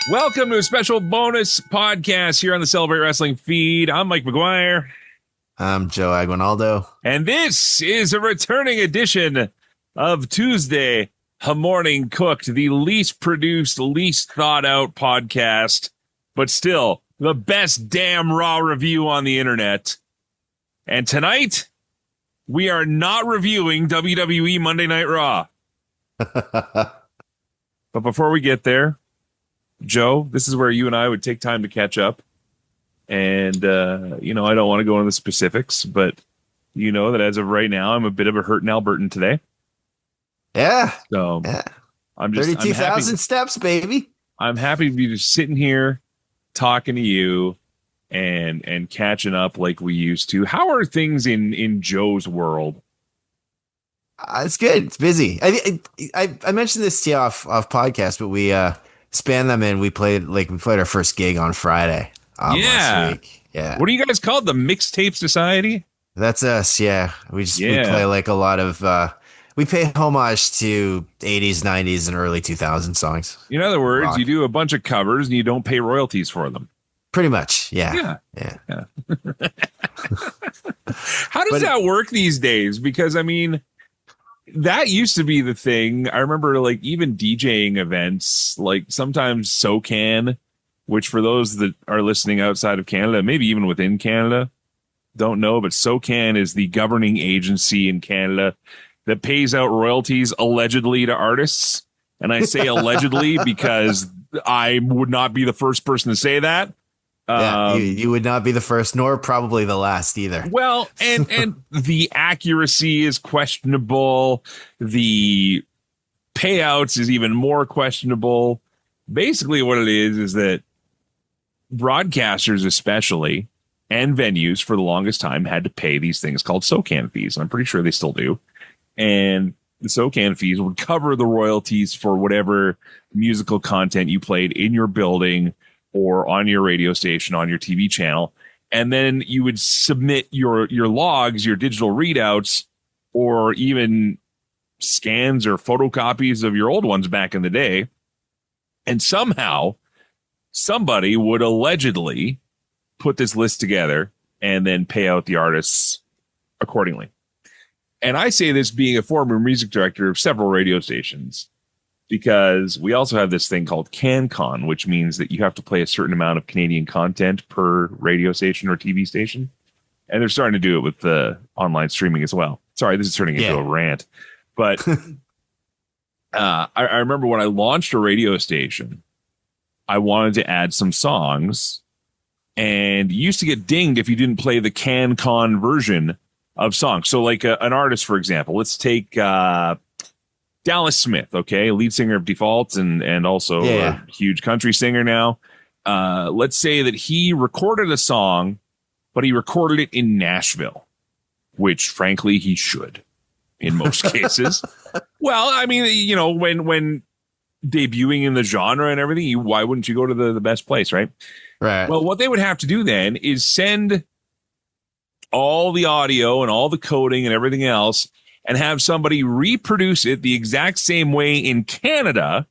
Welcome to a special bonus podcast here on the Celebrate Wrestling feed. I'm Mike McGuire. I'm Joe Aguinaldo. And this is a returning edition of Tuesday Morning Cooked, the least produced, least thought out podcast, but still the best damn Raw review on the internet. And tonight, we are not reviewing WWE Monday Night Raw. But before we get there, Joe, this is where you and I would take time to catch up. And, I don't want to go into the specifics, but you know that as of right now, I'm a bit of a hurting Albertan today. Yeah. So yeah. I'm just 32,000 steps, baby. I'm happy to be just sitting here talking to you and catching up like we used to. How are things in Joe's world? It's good. It's busy. I mentioned this to you off podcast, but we spanned them in. We played our first gig on Friday. Last week. Yeah. What are you guys called? The Mixtape Society? That's us. Yeah. We play like a lot of we pay homage to 80s, 90s, and early 2000 songs. In other words, Rock. You do a bunch of covers and you don't pay royalties for them. Pretty much. Yeah. How does that work these days? Because I mean, that used to be the thing. I remember like even DJing events, like sometimes SoCan, which for those that are listening outside of Canada, maybe even within Canada, don't know, but SoCan is the governing agency in Canada that pays out royalties allegedly to artists. And I say allegedly because I would not be the first person to say that. You would not be the first, nor probably the last either. Well, and the accuracy is questionable. The payouts is even more questionable. Basically, what it is that broadcasters, especially, and venues for the longest time had to pay these things called SoCan fees. And I'm pretty sure they still do. And the SoCan fees would cover the royalties for whatever musical content you played in your building or on your radio station, on your TV channel. And then you would submit your logs, your digital readouts, or even scans or photocopies of your old ones back in the day. And somehow somebody would allegedly put this list together and then pay out the artists accordingly. And I say this being a former music director of several radio stations, because we also have this thing called CanCon, which means that you have to play a certain amount of Canadian content per radio station or TV station. And they're starting to do it with the online streaming as well. Sorry, this is turning into a rant. But I remember when I launched a radio station, I wanted to add some songs, and you used to get dinged if you didn't play the CanCon version of songs. So like an artist, for example, let's take Dallas Smith, okay, lead singer of Default and also a huge country singer now. Let's say that he recorded a song, but he recorded it in Nashville, which frankly he should in most cases. Well, I mean, when debuting in the genre and everything, why wouldn't you go to the best place, right? Right. Well, what they would have to do then is send all the audio and all the coding and everything else and have somebody reproduce it the exact same way in Canada.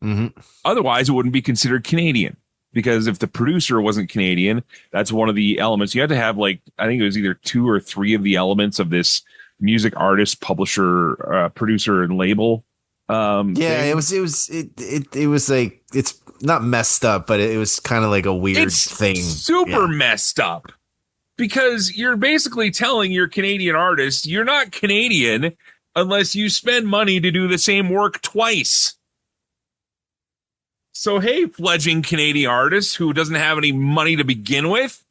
Mm-hmm. Otherwise, it wouldn't be considered Canadian, because if the producer wasn't Canadian, that's one of the elements. You had to have I think it was either 2 or 3 of the elements of this music artist, publisher, producer, and label. Thing. It was like, it's not messed up, but it was kind of like a weird thing. Super messed up. Because you're basically telling your Canadian artist you're not Canadian unless you spend money to do the same work twice. So, hey, fledgling Canadian artist who doesn't have any money to begin with,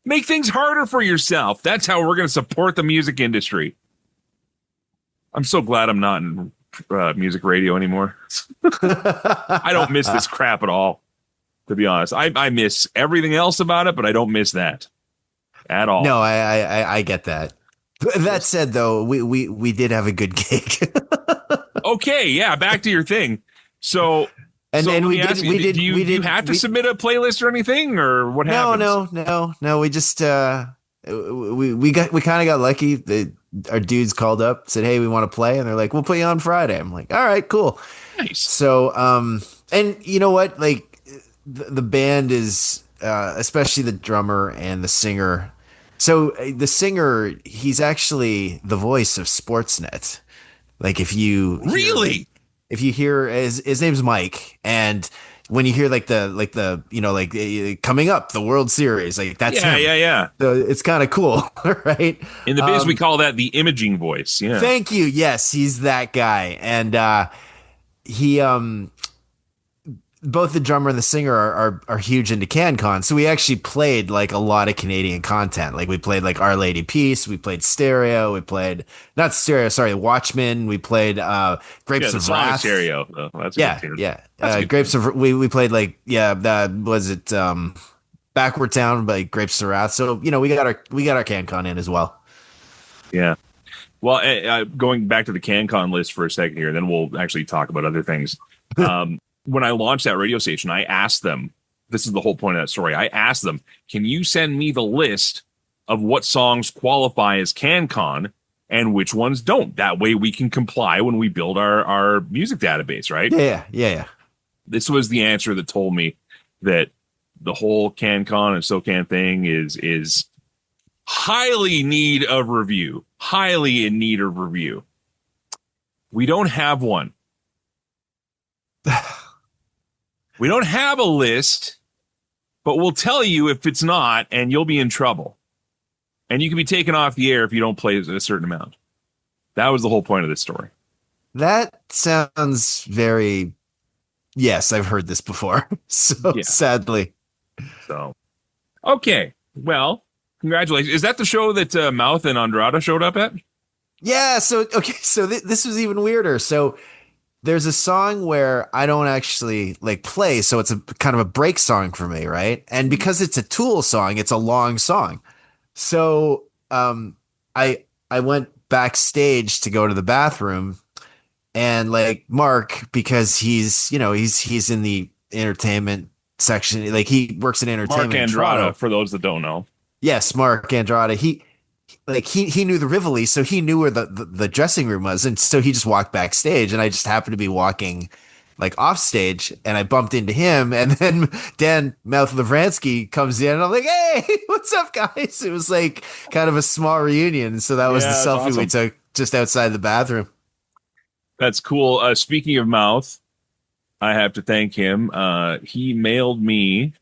make things harder for yourself. That's how we're going to support the music industry. I'm so glad I'm not in music radio anymore. I don't miss this crap at all, to be honest. I miss everything else about it, but I don't miss that. At all. No, I get that. That said, though, we did have a good gig. Okay, yeah, back to your thing. So, we have to submit a playlist or anything, or what happens? No. We just we kind of got lucky. Our dudes called up, said, "Hey, we want to play," and they're like, "We'll put you on Friday." I'm like, "All right, cool." Nice. So, and you know what? Like, the band is especially the drummer and the singer. So the singer, he's actually the voice of Sportsnet. Like Really? if you hear his name's Mike, and when you hear like the coming up the World Series, like that's him. Yeah. So it's kind of cool, right? In the biz, we call that the imaging voice. Yeah. Thank you. Yes, he's that guy, and he both the drummer and the singer are huge into CanCon. So we actually played like a lot of Canadian content. Like we played like Our Lady Peace, we played Stereo, we played not Stereo, sorry, Watchmen, we played Grapes of Wrath. Stereo. Oh, that's a good tune. Grapes of we played like that was it Backward Town by Grapes of Wrath. So we got our CanCon in as well. Yeah. Well, going back to the CanCon list for a second here, then we'll actually talk about other things. When I launched that radio station, I asked them, this is the whole point of that story. I asked them, can you send me the list of what songs qualify as CanCon and which ones don't? That way we can comply when we build our music database, right? Yeah. This was the answer that told me that the whole CanCon and SoCan thing is highly in need of review. We don't have one. We don't have a list, but we'll tell you if it's not, and you'll be in trouble. And you can be taken off the air if you don't play a certain amount. That was the whole point of this story. That sounds very... Yes, I've heard this before. Sadly. So, okay. Well, congratulations. Is that the show that Mouth and Andrada showed up at? Yeah, so this was even weirder. So there's a song where I don't actually like play, so it's a kind of a break song for me, right? And because it's a Tool song, it's a long song. So I went backstage to go to the bathroom, and like Mark, because he's in the entertainment section, like he works in entertainment. Mark Andrada, for those that don't know. Yes, Mark Andrada. He knew the Rivoli, so he knew where the dressing room was, and so he just walked backstage, and I just happened to be walking like off stage, and I bumped into him, and then Dan Mouth Lavransky comes in, and I'm like, hey, what's up, guys? It was like kind of a small reunion, so that was the selfie awesome. We took just outside the bathroom. That's cool. Speaking of Mouth, I have to thank him. He mailed me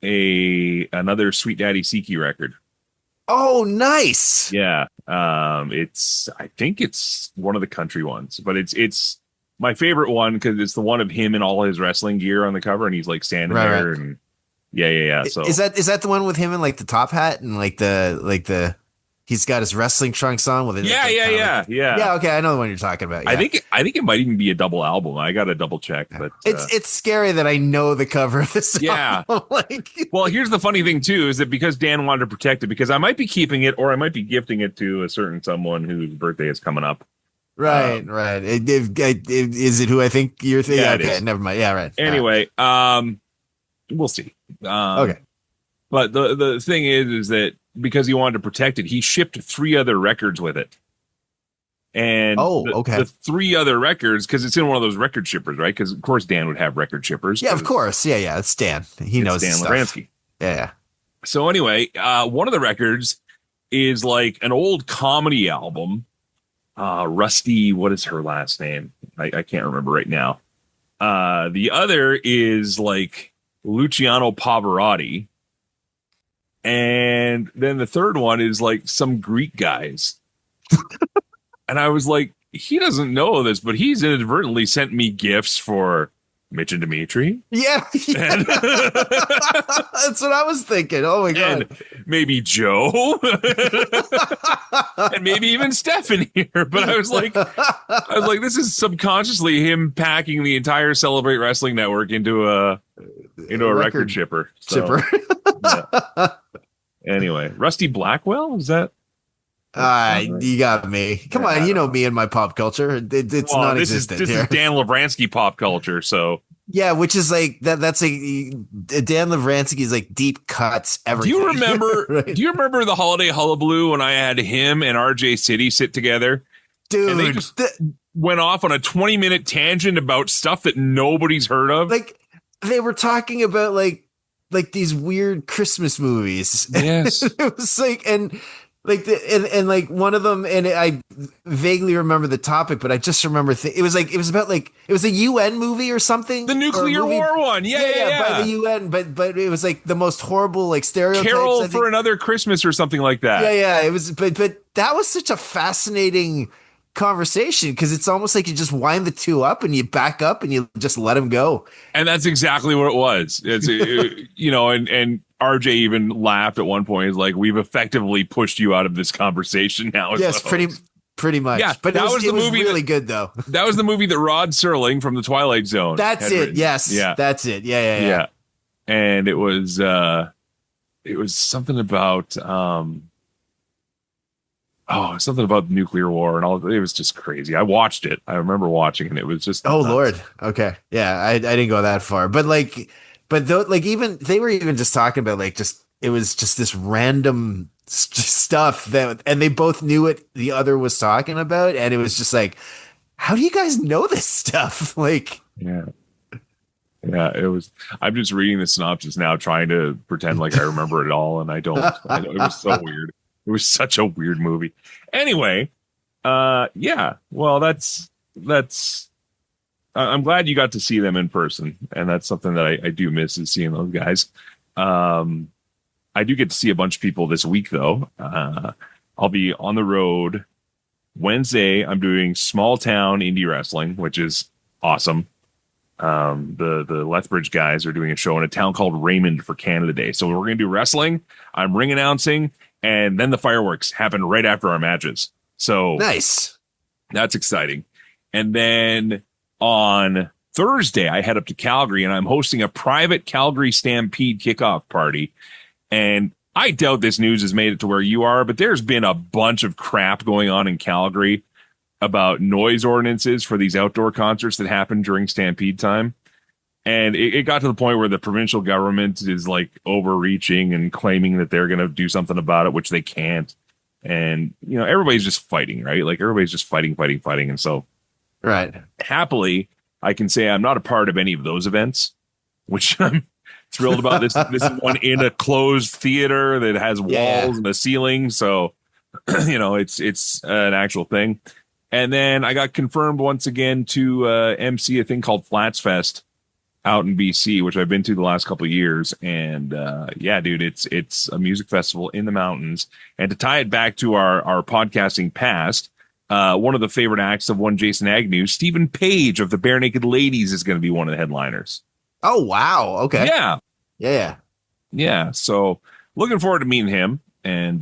another Sweet Daddy Siki record. Oh, nice. Yeah. I think it's one of the country ones, but it's my favorite one because it's the one of him in all his wrestling gear on the cover, and he's like standing there. Right. And yeah. So is that the one with him in like the top hat and like the he's got his wrestling trunks on with it? Yeah. Yeah. Okay, I know the one you're talking about. Yeah. I think it might even be a double album. I got to double check, but it's scary that I know the cover of this. Yeah. Well, here's the funny thing too, is that because Dan wanted to protect it, because I might be keeping it or I might be gifting it to a certain someone whose birthday is coming up. Right. Is it who I think you're thinking? Yeah, okay, never mind. Yeah, right. Anyway, we'll see. Okay. But the thing is that because he wanted to protect it, he shipped 3 other records with it. And the 3 other records, because it's in one of those record shippers, right? Because of course Dan would have record shippers. Yeah, of course. Yeah. It's Dan. He knows Dan Lavransky. Yeah. So anyway, one of the records is like an old comedy album. Rusty, what is her last name? I can't remember right now. The other is like Luciano Pavarotti. And then the third one is like some Greek guys. And I was like, he doesn't know this, but he's inadvertently sent me gifts for Mitch and Dimitri. Yeah. That's what I was thinking. Oh my God. And maybe Joe. And maybe even Steph in here. But I was like, this is subconsciously him packing the entire Celebrate Wrestling Network into a record shipper. So, yeah. Anyway, Rusty Blackwell, is that? You got me. Come on, you know me and my pop culture. It's non-existent. This is Dan Lavransky pop culture. So yeah, which is like that's a Dan Lavransky's like deep cuts. Everything. Do you remember? Right? Do you remember the Holiday Hullabaloo when I had him and RJ City sit together, dude? And they just went off on a 20-minute tangent about stuff that nobody's heard of. Like they were talking about like these weird Christmas movies. Yes. It was like, and like and like one of them, and I vaguely remember the topic, but I just remember it was about like it was a UN movie or something, The nuclear war one. Yeah. by the UN, but it was like the most horrible like stereotypes. Carol for Another Christmas or something like that. Yeah, it was, but that was such a fascinating conversation because it's almost like you just wind the two up and you back up and you just let them go. And that's exactly what it was. It's and RJ even laughed at one point. He's like, "We've effectively pushed you out of this conversation now." Yes, pretty much. Yeah, but that was the movie really good though. That was the movie that Rod Serling from The Twilight Zone. That's it. Yes. Yeah. That's it. Yeah. And it was something about something about nuclear war and all. It was just crazy. I watched it. I remember watching it. It was just nuts. Lord. Okay. Yeah, I didn't go that far, but even they were even just talking about like just it was just this random stuff that, and they both knew what the other was talking about, and it was just like, how do you guys know this stuff? Like, yeah, it was. I'm just reading the synopsis now, trying to pretend like I remember it all, and I don't. It was so weird. It was such a weird movie. Anyway, yeah. Well, that's. I'm glad you got to see them in person, and that's something that I do miss is seeing those guys. I do get to see a bunch of people this week, though. I'll be on the road Wednesday. I'm doing small town indie wrestling, which is awesome. The Lethbridge guys are doing a show in a town called Raymond for Canada Day. So we're going to do wrestling. I'm ring announcing, and then the fireworks happen right after our matches. So nice. That's exciting. And then on Thursday, I head up to Calgary, and I'm hosting a private Calgary Stampede kickoff party. And I doubt this news has made it to where you are, but there's been a bunch of crap going on in Calgary about noise ordinances for these outdoor concerts that happen during Stampede time. And it got to the point where the provincial government is like overreaching and claiming that they're going to do something about it, which they can't. And, everybody's just fighting, right? Like everybody's just fighting. And so right. Happily, I can say I'm not a part of any of those events, which I'm thrilled about. This is one in a closed theater that has walls and a ceiling. So, it's an actual thing. And then I got confirmed once again to MC a thing called Flats Fest out in BC, which I've been to the last couple of years. And dude, it's a music festival in the mountains. And to tie it back to our podcasting past, one of the favorite acts of one Jason Agnew, Stephen Page of the Bare Naked Ladies, is going to be one of the headliners. Oh, wow. Okay. Yeah. So looking forward to meeting him and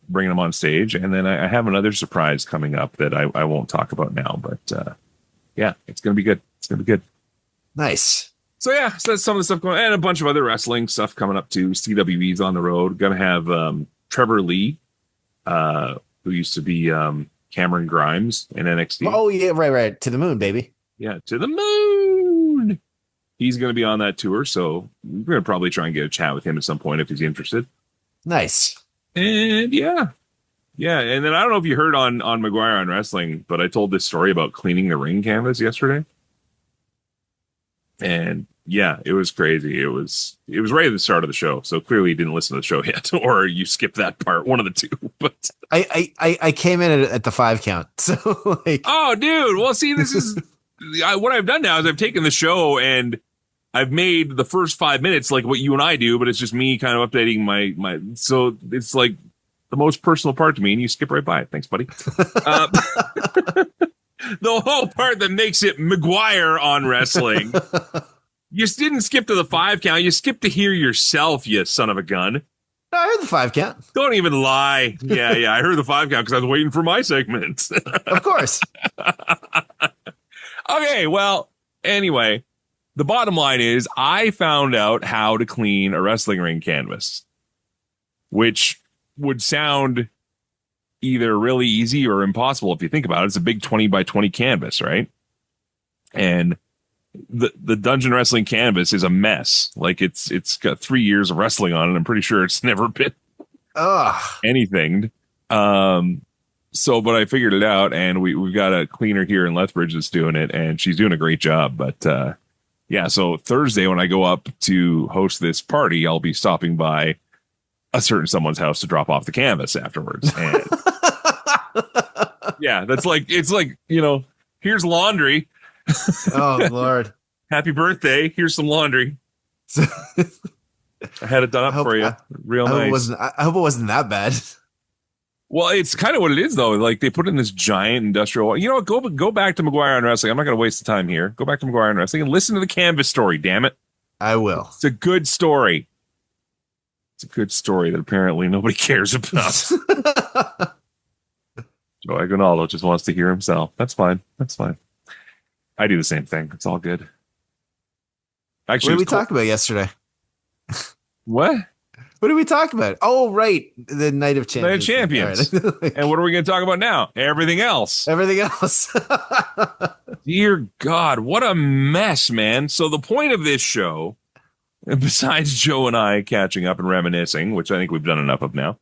bringing him on stage. And then I have another surprise coming up that I won't talk about now. But it's going to be good. It's going to be good. Nice. So that's some of the stuff going on. And a bunch of other wrestling stuff coming up too. CWE's on the road. Going to have Trevor Lee, who used to be Cameron Grimes in NXT. Oh, yeah. Right. To the moon, baby. Yeah, to the moon. He's going to be on that tour, so we're going to probably try and get a chat with him at some point if he's interested. Nice. And yeah. And then I don't know if you heard on McGuire on Wrestling, but I told this story about cleaning the ring canvas yesterday. And yeah, it was crazy. It was right at the start of the show, so clearly you didn't listen to the show yet, or you skipped that part, one of the two. But I came in at the 5 count, so like, oh, dude. Well, see, this is what I've done now is I've taken the show and I've made the first 5 minutes like what you and I do, but it's just me kind of updating my. So it's like the most personal part to me, and you skip right by it. Thanks, buddy. The whole part that makes it McGuire on Wrestling. You didn't skip to the 5 count. You skipped to hear yourself, you son of a gun. I heard the 5 count. Don't even lie. Yeah. I heard the 5 count because I was waiting for my segment. Of course. Okay, well, anyway, the bottom line is I found out how to clean a wrestling ring canvas, which would sound either really easy or impossible if you think about it. It's a big 20 by 20 canvas, right? And the dungeon wrestling canvas is a mess. Like it's got 3 years of wrestling on it. I'm pretty sure it's never been anything. So, but I figured it out, and we've got a cleaner here in Lethbridge that's doing it, and she's doing a great job. But Yeah, so Thursday when I go up to host this party, I'll be stopping by a certain someone's house to drop off the canvas afterwards. And yeah, it's like, here's laundry. Oh, Lord. Happy birthday. Here's some laundry. I had it done up for you. Real nice. I hope it wasn't that bad. Well, it's kind of what it is, though. Like, they put in this giant industrial... You know what? Go back to McGuire and Wrestling. I'm not going to waste the time here. Go back to McGuire and Wrestling and listen to the canvas story, damn it. I will. It's a good story. It's a good story that apparently nobody cares about. Joe Aguinaldo just wants to hear himself. That's fine. That's fine. I do the same thing. It's all good. Actually, what did we talk about yesterday? What? What did we talk about? Oh, right. The Night of Champions. Night of Champions. Right. And what are we going to talk about now? Everything else. Everything else. Dear God, what a mess, man. So the point of this show, besides Joe and I catching up and reminiscing, which I think we've done enough of now,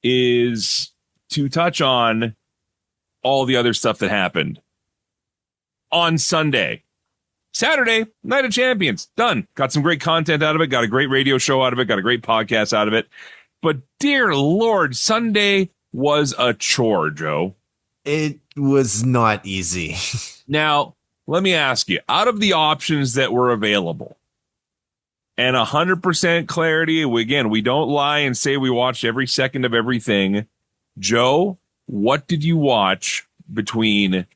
is to touch on all the other stuff that happened on Sunday. Saturday, Night of Champions, done. Got some great content out of it. Got a great radio show out of it. Got a great podcast out of it. But dear Lord, Sunday was a chore, Joe. It was not easy. Now, let me ask you, out of the options that were available, and 100% clarity, again, we don't lie and say we watched every second of everything. Joe, what did you watch between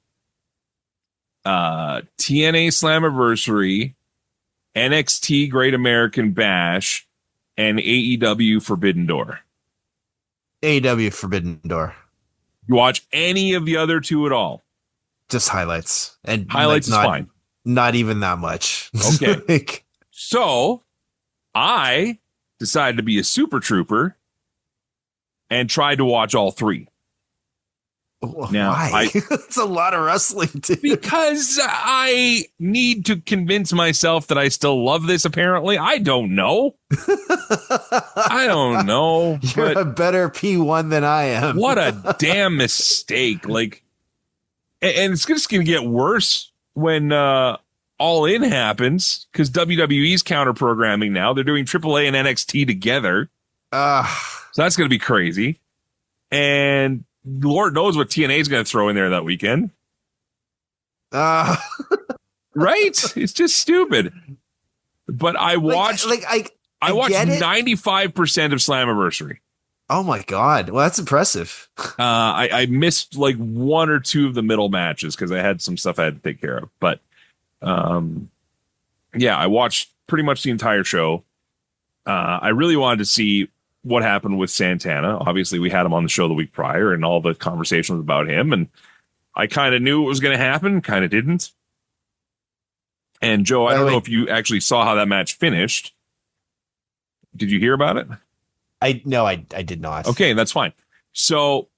TNA Slammiversary, NXT Great American Bash, and AEW Forbidden Door? AEW Forbidden Door. You watch any of the other two at all? Just highlights. And highlights is fine. Not even that much. Okay. So I decided to be a super trooper and tried to watch all three. Now, why? It's a lot of wrestling too. Because I need to convince myself that I still love this, apparently. I don't know. I don't know. You're a better P1 than I am. What a damn mistake. Like, and it's just going to get worse when All In happens, because WWE's counter-programming now. They're doing AAA and NXT together. So that's going to be crazy. And Lord knows what TNA is going to throw in there that weekend. Right? It's just stupid. But I watched I watched 95% of Slammiversary. Oh my God. Well, that's impressive. I missed like one or two of the middle matches because I had some stuff I had to take care of. But yeah, I watched pretty much the entire show. I really wanted to see what happened with Santana. Obviously, we had him on the show the week prior, and all the conversation was about him. And I kind of knew it was going to happen, kind of didn't. And Joe, I don't know if you actually saw how that match finished. Did you hear about it? I did not. Okay, that's fine. So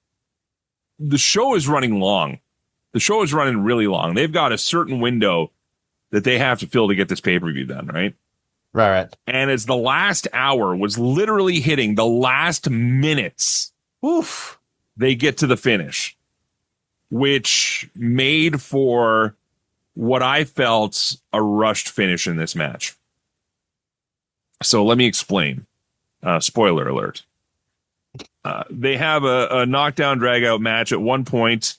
the show is running long. The show is running really long. They've got a certain window that they have to fill to get this pay-per-view done, right? Right. And as the last hour was literally hitting the last minutes, they get to the finish, which made for what I felt a rushed finish in this match. So let me explain. Spoiler alert. They have a knockdown drag-out match. At one point,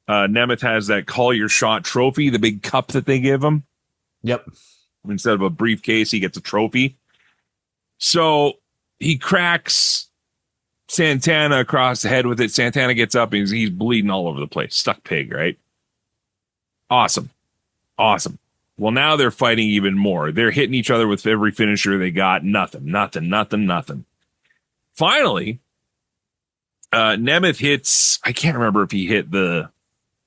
Nemeth has that Call Your Shot trophy, the big cup that they give him. Yep. Instead of a briefcase, he gets a trophy. So he cracks Santana across the head with it. Santana gets up and he's bleeding all over the place. Stuck pig, right? Awesome. Well, now they're fighting even more. They're hitting each other with every finisher they got. Nothing. Finally, Nemeth hits, I can't remember if he hit the,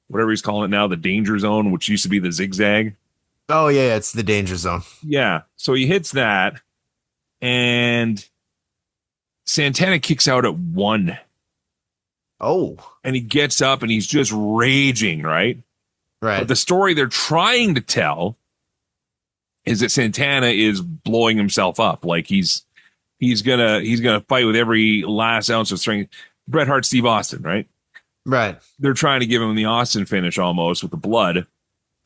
whatever he's calling it now, the danger zone, which used to be the zigzag. Oh, yeah, it's the danger zone. Yeah, so he hits that, and Santana kicks out at 1. Oh. And he gets up, and he's just raging, right? Right. But the story they're trying to tell is that Santana is blowing himself up. Like, he's gonna fight with every last ounce of strength. Bret Hart, Steve Austin, right? Right. They're trying to give him the Austin finish almost with the blood.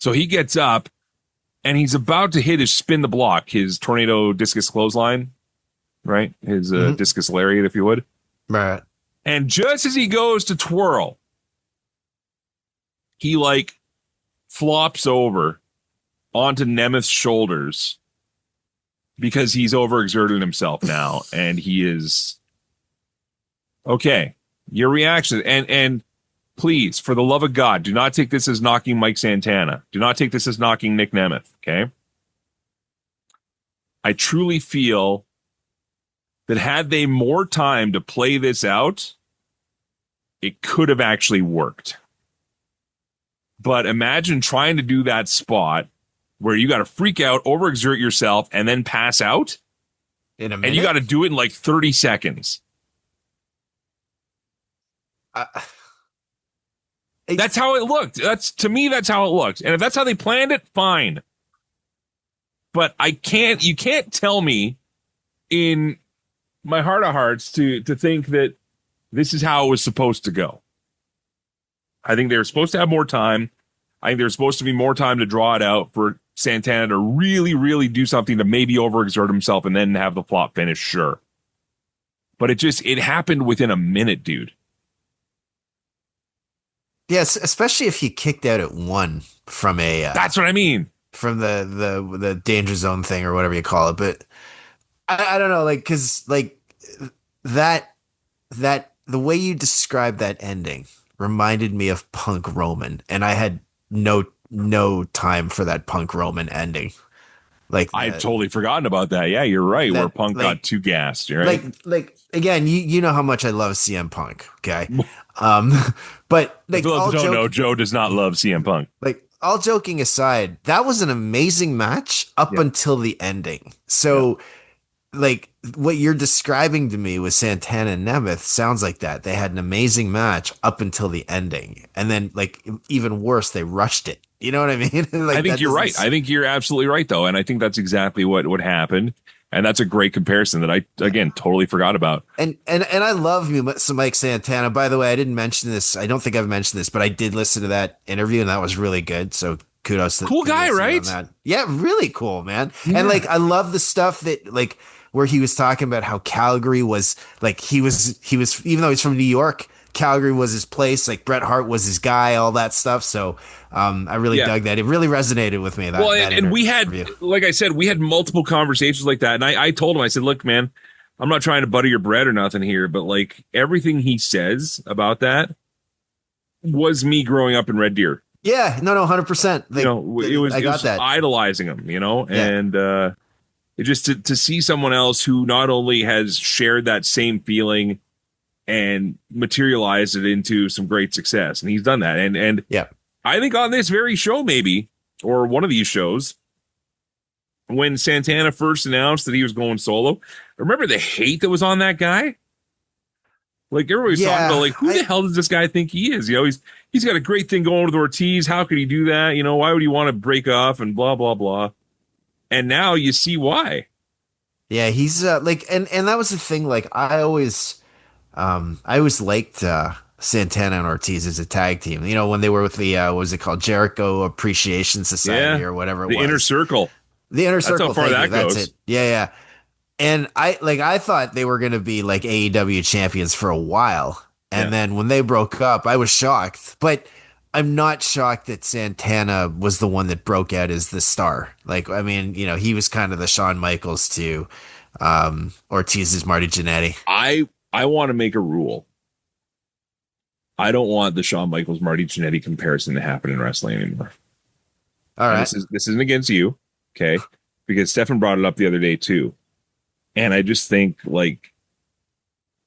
So he gets up, and he's about to hit his spin the block, his tornado discus clothesline, right? His discus lariat, if you would. Right. And just as he goes to twirl, he like flops over onto Nemeth's shoulders because he's overexerted himself now, and he is okay. Your reaction, and please, for the love of God, do not take this as knocking Mike Santana. Do not take this as knocking Nick Nemeth. Okay. I truly feel that had they more time to play this out, it could have actually worked. But imagine trying to do that spot where you got to freak out, overexert yourself, and then pass out. In a minute? And you got to do it in like 30 seconds. That's how it looked. To me, that's how it looked. And if that's how they planned it, fine. But you can't tell me in my heart of hearts to think that this is how it was supposed to go. I think they were supposed to have more time. I think there's supposed to be more time to draw it out for Santana to really, really do something to maybe overexert himself and then have the flop finish, sure. But it happened within a minute, dude. Yes, especially if he kicked out at 1 from a... That's what I mean. From the danger zone thing or whatever you call it. But I don't know, like, because like that the way you described that ending reminded me of Punk Roman, and I had no time for that Punk Roman ending. Like I've totally forgotten about that. Yeah, you're right. Where Punk got too gassed. You're right. Like again, you know how much I love CM Punk. Okay, but like, for those who don't know, Joe does not love CM Punk. Like, all joking aside, that was an amazing match up until the ending. So. Yeah. Like what you're describing to me with Santana and Nemeth sounds like that. They had an amazing match up until the ending. And then like even worse, they rushed it. You know what I mean? Like, I think you're right. I think you're absolutely right though. And I think that's exactly what happened. And that's a great comparison that I, again, totally forgot about. And I love me some Mike Santana. By the way, I didn't mention this. I don't think I've mentioned this, but I did listen to that interview and that was really good. So kudos to cool guy, right? Yeah, really cool, man. Yeah. And like I love the stuff that like where he was talking about how Calgary was like he was even though he's from New York, Calgary was his place, like Bret Hart was his guy, all that stuff. So I really dug that. It really resonated with me. And we had, like I said, we had multiple conversations like that. And I told him, I said, look, man, I'm not trying to butter your bread or nothing here, but like everything he says about that was me growing up in Red Deer. Yeah, no, 100%. Like, it was idolizing him, and it just to see someone else who not only has shared that same feeling and materialized it into some great success, and he's done that. And I think on this very show, maybe, or one of these shows, when Santana first announced that he was going solo, remember the hate that was on that guy? Like everybody's talking about, like, who the hell does this guy think he is? He's got a great thing going with Ortiz. How could he do that? Why would he want to break off and blah, blah, blah. And now you see why. Yeah, he's like, and that was the thing. Like, I always liked Santana and Ortiz as a tag team. When they were with the what was it called, Jericho Appreciation Society or whatever it was. The Inner Circle. The Inner Circle. That's how far that goes. That's it. Yeah. And I thought they were going to be like AEW champions for a while. And then when they broke up, I was shocked. But I'm not shocked that Santana was the one that broke out as the star. Like, I mean, he was kind of the Shawn Michaels to Ortiz's Marty Jannetty. I want to make a rule. I don't want the Shawn Michaels Marty Jannetty comparison to happen in wrestling anymore. All right. This isn't against you, okay? Because Stefan brought it up the other day too. And I just think, like,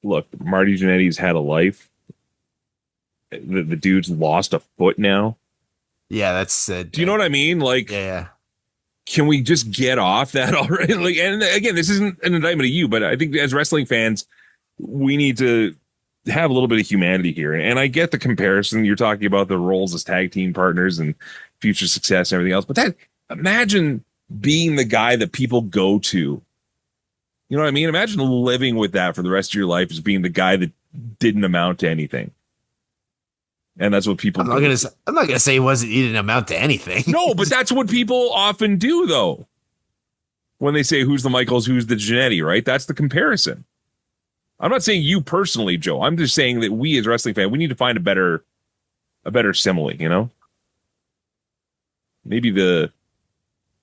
look, Marty Jannetty's had a life. The dude's lost a foot now. Yeah, that's... Do you know what I mean? Like, yeah. Can we just get off that already? Like, and again, this isn't an indictment of you, but I think as wrestling fans, we need to have a little bit of humanity here. And I get the comparison. You're talking about the roles as tag team partners and future success and everything else. But imagine being the guy that people go to. You know what I mean? Imagine living with that for the rest of your life as being the guy that didn't amount to anything. And that's what people I'm not gonna say it didn't amount to anything. No, but that's what people often do, though. When they say who's the Michaels, who's the Jannetty, right? That's the comparison. I'm not saying you personally, Joe. I'm just saying that we as wrestling fans, we need to find a better simile, you know? Maybe the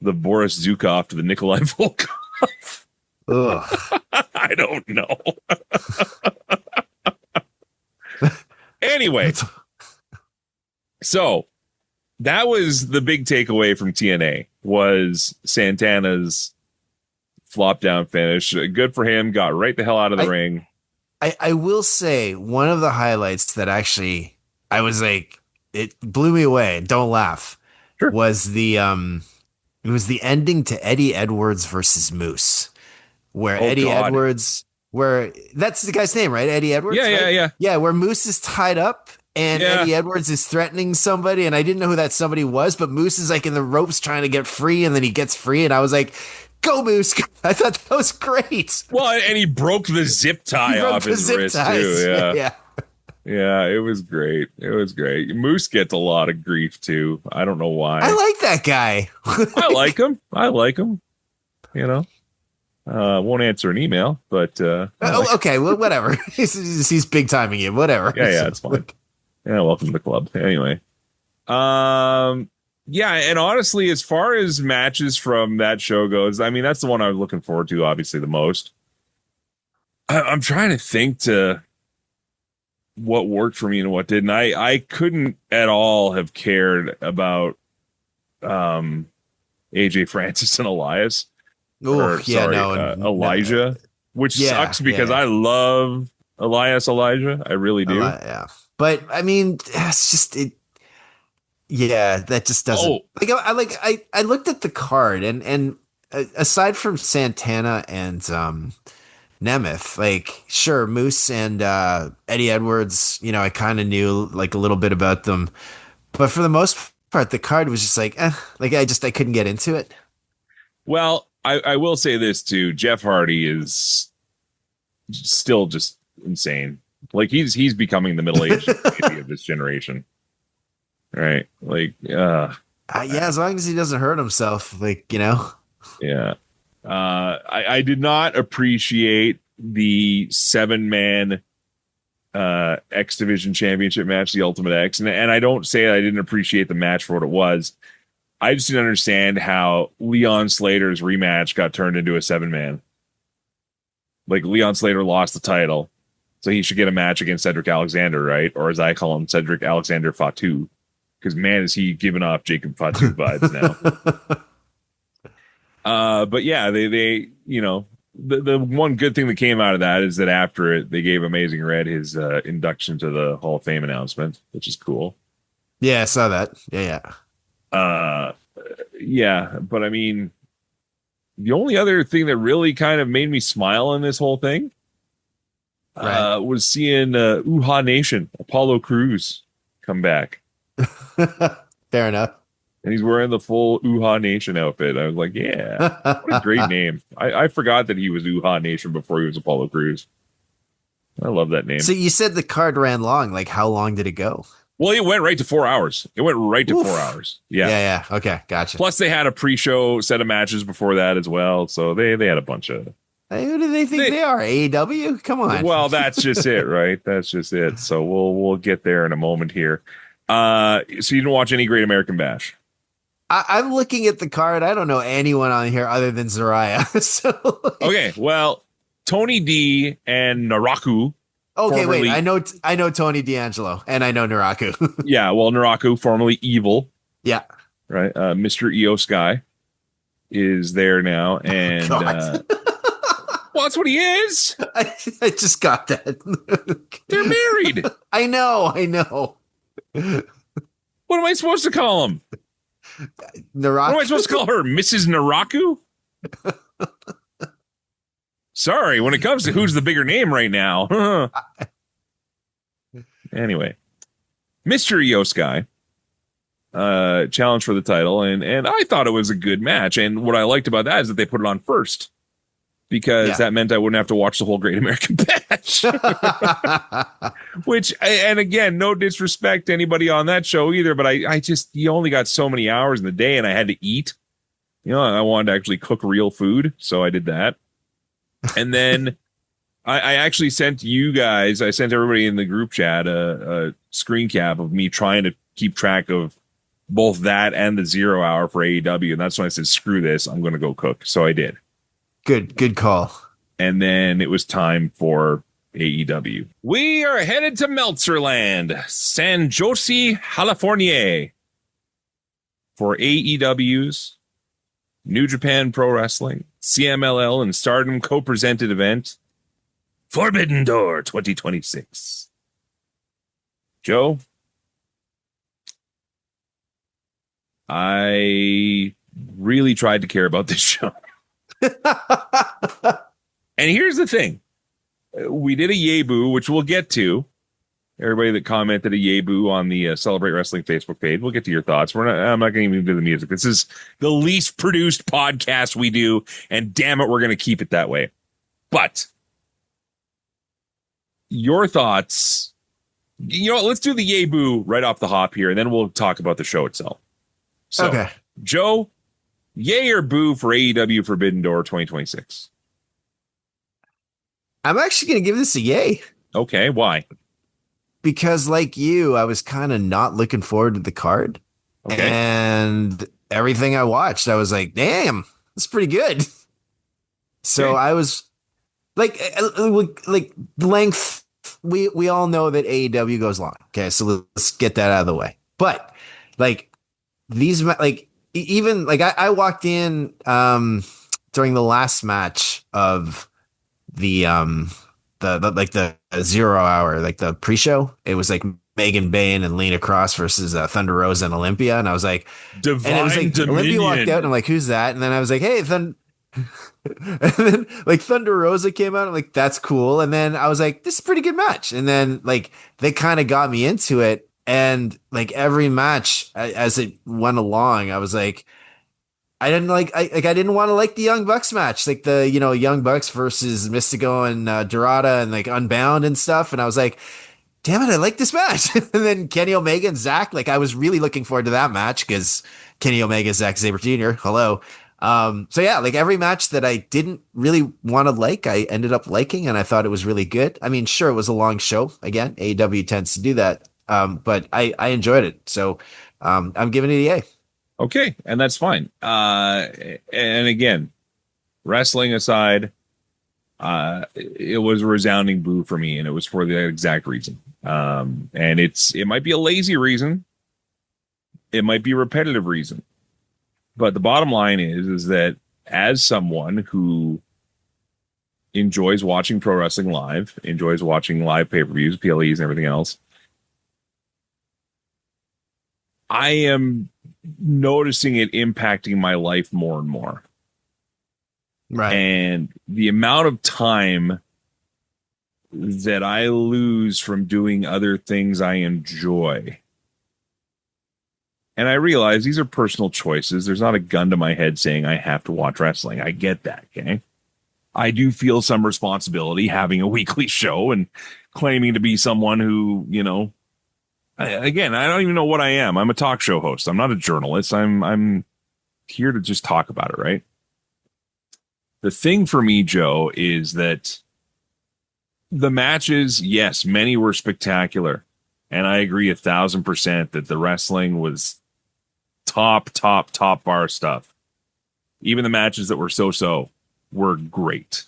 Boris Zukov to the Nikolai Volkov. Ugh. I don't know. Anyway, so that was the big takeaway from TNA was Santana's flop down finish. Good for him. Got right the hell out of the ring. I will say one of the highlights that actually I was like, it blew me away. Don't laugh. Sure. Was the ending to Eddie Edwards versus Moose, where Edwards, where that's the guy's name, right? Eddie Edwards. Yeah, right? Yeah. Where Moose is tied up and Eddie Edwards is threatening somebody, and I didn't know who that somebody was, but Moose is like in the ropes trying to get free, and then he gets free, and I was like, "Go Moose!" I thought that was great. Well, and he broke the zip tie off his wrist too. Yeah, it was great. It was great. Moose gets a lot of grief too. I don't know why. I like that guy. I like him. You know, won't answer an email, but okay, well, whatever. he's big timing you. Whatever. Yeah, it's fine. Yeah, welcome to the club. Anyway, yeah, and honestly, as far as matches from that show goes, I mean, that's the one I was looking forward to, obviously, the most. I'm trying to think to what worked for me and what didn't. I couldn't at all have cared about AJ Francis and Elias. Elijah, which sucks because I love Elijah. I really do. Yeah. But I mean, it's just it. Yeah, that just doesn't. I looked at the card and aside from Santana and Nemeth, like sure Moose and Eddie Edwards, you know, I kind of knew like a little bit about them, but for the most part, the card was just like, I couldn't get into it. Well, I will say this too: Jeff Hardy is still just insane. Like he's becoming the middle-aged of this generation, right? Like, as long as he doesn't hurt himself, like, you know. Yeah. I did not appreciate the 7-man X Division Championship match, the Ultimate X, and I don't say I didn't appreciate the match for what it was. I just didn't understand how Leon Slater's rematch got turned into a 7-man. Like Leon Slater lost the title. So he should get a match against Cedric Alexander, right? Or as I call him, Cedric Alexander Fatu. Because, man, is he giving off Jacob Fatu vibes now. But, yeah, they you know, the one good thing that came out of that is that after it, they gave Amazing Red his induction to the Hall of Fame announcement, which is cool. Yeah, I saw that. Yeah. Yeah, but, I mean, the only other thing that really kind of made me smile in this whole thing was seeing Uha Nation, Apollo Crews, come back. Fair enough. And he's wearing the full Uha Nation outfit. I was like, yeah, what a great name. I forgot that he was Uha Nation before he was Apollo Crews. I love that name. So you said the card ran long. Like, how long did it go? Well, it went right to 4 hours. It went right to 4 hours. Yeah. Yeah. Okay. Gotcha. Plus, they had a pre-show set of matches before that as well. So they had a bunch of... Hey, who do they think they are? AEW? Come on. Well, that's just it, right? That's just it. So we'll get there in a moment here. So you didn't watch any Great American Bash? I'm looking at the card. I don't know anyone on here other than Zariah. Okay, well, Tony D and Naraku. Okay, wait. I know Tony D'Angelo and I know Naraku. Yeah, well, Naraku, formerly Evil. Yeah. Right. Mr. Io Sky is there now, and well, that's what he is. I just got that. They're married. I know. What am I supposed to call him? Naraku? What am I supposed to call her? Mrs. Naraku? Sorry, when it comes to who's the bigger name right now. Anyway, Mr. Io Sky challenge for the title, and I thought it was a good match. And what I liked about that is that they put it on first. because that meant I wouldn't have to watch the whole Great American Bash. Which, and again, no disrespect to anybody on that show either, but I just, you only got so many hours in the day and I had to eat. You know, I wanted to actually cook real food, so I did that. And then I actually sent you guys, I sent everybody in the group chat a screen cap of me trying to keep track of both that and the 0 hour for AEW. And that's when I said, screw this, I'm going to go cook. So I did. Good call. And then it was time for AEW. We are headed to Meltzerland, San Jose, California, for AEW's New Japan Pro Wrestling, CMLL, and Stardom co-presented event, Forbidden Door 2026. Joe, I really tried to care about this show. And here's the thing. We did a yay boo, which we'll get to. Everybody that commented a yay boo on the Celebrate Wrestling Facebook page, we'll get to your thoughts. I'm not going to even do the music. This is the least produced podcast we do, and damn it, we're going to keep it that way. But your thoughts, you know what, let's do the yay boo right off the hop here, and then we'll talk about the show itself. So, okay. Joe, yay or boo for AEW Forbidden Door 2026? I'm actually going to give this a yay. Okay, why? Because like you, I was kind of not looking forward to the card. Okay. And everything I watched, I was like, damn, that's pretty good. So I was like length. We all know that AEW goes long. Okay. So let's get that out of the way. But like these, like even like I walked in during the last match of the 0 hour, like the pre-show. It was like Megan Bayne and Lena Cross versus Thunder Rosa and Olympia, and I was like, Divine and it was like Dominion. Olympia walked out, and I'm like, who's that? And then I was like, hey, and then like Thunder Rosa came out. I'm like, that's cool. And then I was like, this is a pretty good match. And then like they kind of got me into it, and like every match as it went along, I was like, I didn't want to like the Young Bucks match, like the, you know, Young Bucks versus Mystico and Dorada and like Unbound and stuff. And I was like, damn it, I like this match. And then Kenny Omega and Zack, like I was really looking forward to that match because Kenny Omega, Zack Sabre Jr. Hello. So yeah, like every match that I didn't really want to like, I ended up liking, and I thought it was really good. I mean, sure, it was a long show. Again, AEW tends to do that. But I enjoyed it. So I'm giving it a yay. Okay, and that's fine. And again, wrestling aside, it was a resounding boo for me, and it was for the exact reason. And it might be a lazy reason, it might be a repetitive reason, but the bottom line is that as someone who enjoys watching pro wrestling live, enjoys watching live pay-per-views, PLEs, and everything else, I am noticing it impacting my life more and more. Right. And the amount of time that I lose from doing other things I enjoy. And I realize these are personal choices. There's not a gun to my head saying I have to watch wrestling. I get that, okay? I do feel some responsibility having a weekly show and claiming to be someone who, you know, again, I don't even know what I am. I'm a talk show host. I'm not a journalist. I'm here to just talk about it, right? The thing for me, Joe, is that the matches, yes, many were spectacular. And I agree 1,000% that the wrestling was top bar stuff. Even the matches that were so-so were great.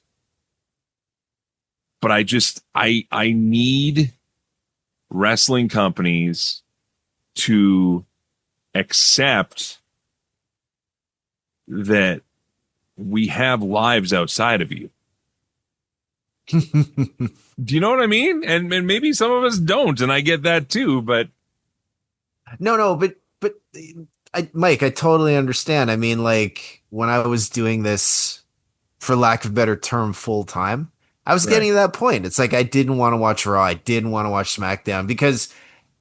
But I need wrestling companies to accept that we have lives outside of you. Do you know what I mean? And maybe some of us don't, and I get that too, but but Mike, I totally understand. I mean, like when I was doing this, for lack of a better term, full time, I was getting to that point. It's like I didn't want to watch Raw. I didn't want to watch SmackDown because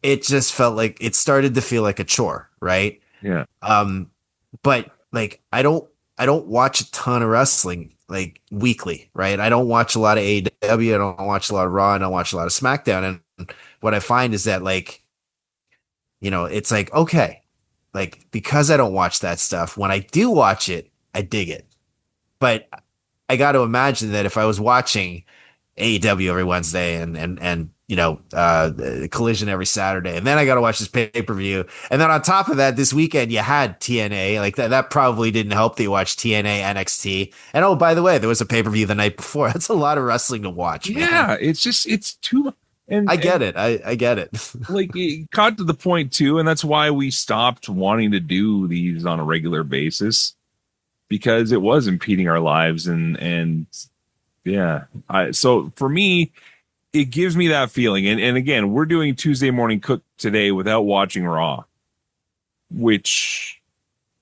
it just felt like it started to feel like a chore, right? Yeah. But like I don't I don't watch a ton of wrestling like weekly, right? I don't watch a lot of AEW. I don't watch a lot of Raw. I don't watch a lot of SmackDown. And what I find is that like, it's like, okay, like because I don't watch that stuff, when I do watch it, I dig it. But I got to imagine that if I was watching AEW every Wednesday and Collision every Saturday, and then I got to watch this pay-per-view, and then on top of that, this weekend you had TNA, like that probably didn't help that you watched TNA, NXT, and oh, by the way, there was a pay-per-view the night before. That's a lot of wrestling to watch, man. Yeah, it's too much. And I get it. I get it. Like it got to the point too, and that's why we stopped wanting to do these on a regular basis, because it was impeding our lives. And yeah, so for me, it gives me that feeling. And again, we're doing Tuesday Morning Cook today without watching Raw, which